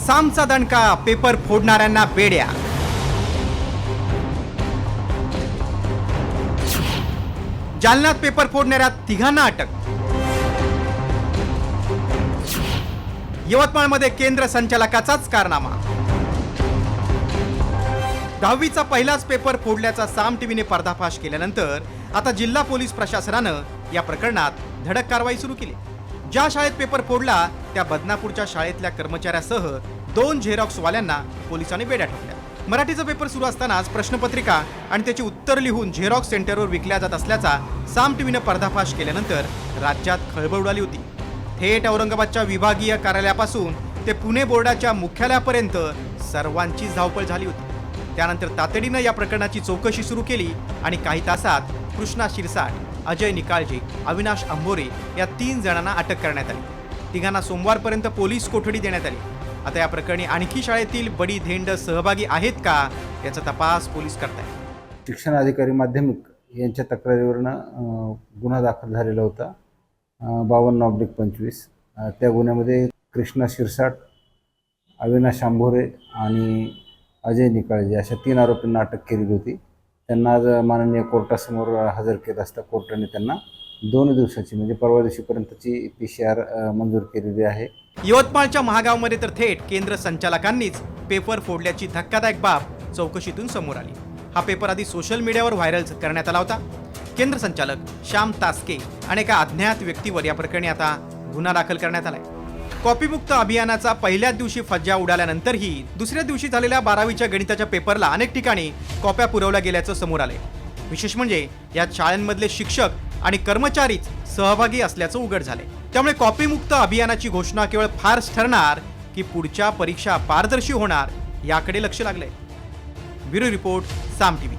सामचा दणका, पेपर फोडणाऱ्यांना बेड्या। जालन्यात पेपर फोडणाऱ्या तिघांना अटक। यवतमाळमध्ये केंद्र संचालकाचाच कारनामा। 10वीचा पहिलाच पेपर फोडल्याचा साम टीव्हीने पर्दाफाश केल्यानंतर आता जिल्हा पोलीस प्रशासनानं या प्रकरणात धडक कारवाई सुरू केली। ज्या शाळेत पेपर फोडला त्या बदनापूरच्या शाळेतल्या कर्मचाऱ्यासह 2 झेरॉक्सवाल्यांना पोलिसांनी बेड्या ठोकल्या। मराठीचा पेपर सुरू असतानाच प्रश्नपत्रिका आणि त्याची उत्तर लिहून झेरॉक्स सेंटरवर विकल्या जात असल्याचा साम टीव्हीने पर्दाफाश केल्यानंतर राज्यात खळबळ उडाली होती। थेट औरंगाबादच्या विभागीय कार्यालयापासून ते पुणे बोर्डाच्या मुख्यालयापर्यंत सर्वांचीच धावपळ झाली होती। त्यानंतर तातडीनं या प्रकरणाची चौकशी सुरू केली आणि काही तासात कृष्णा शिरसाट, अजय निकाळजे, अविनाश अंभोरे या 3 जणांना अटक करण्यात आली। तिघांना सोमवारपर्यंत पोलीस कोठडी देण्यात आली। आता या प्रकरणी आणखी शाळेतील बडी धेंड सहभागी आहेत का याचा तपास पोलीस करतायत। शिक्षण अधिकारी माध्यमिक यांच्या तक्रारीवरनं गुन्हा दाखल झालेला होता 52/25। त्या गुन्ह्यामध्ये कृष्णा शिरसाट, अविनाश अंभोरे आणि अजय निकाळजे अशा 3 आरोपींना अटक केलेली होती। त्यांना आज माननीय कोर्टासमोर हजर केलं असता कोर्टाने त्यांना 2 दिवसाची म्हणजे परवा दिवशीपर्यंतची PCR मंजूर केलेली आहे। यवतमाळच्या महागावमध्ये तर थेट केंद्र संचालकांनीच पेपर फोडल्याची धक्कादायक बाब चौकशीतून समोर आली। हा पेपर आधी सोशल मीडियावर व्हायरल करण्यात आला होता। केंद्र संचालक श्याम तास्के आणि एका अज्ञात व्यक्तीवर या प्रकरणी आता गुन्हा दाखल करण्यात आलाय। कॉपीमुक्त अभियानाचा पहिल्याच दिवशी फज्जा उडाल्यानंतरही दुसऱ्या दिवशी झालेल्या 12वीच्या गणिताच्या पेपरला अनेक ठिकाणी कॉप्या पुरवल्या गेल्याचं समोर आलंय। विशेष म्हणजे यात शाळांमधले शिक्षक आणि कर्मचारीच सहभागी असल्याचं उघड झालंय। त्यामुळे कॉपीमुक्त अभियानाची घोषणा केवळ फार्स ठरणार की पुढच्या परीक्षा पारदर्शी होणार याकडे लक्ष लागलंय। ब्युरो रिपोर्ट, साम टीव्ही।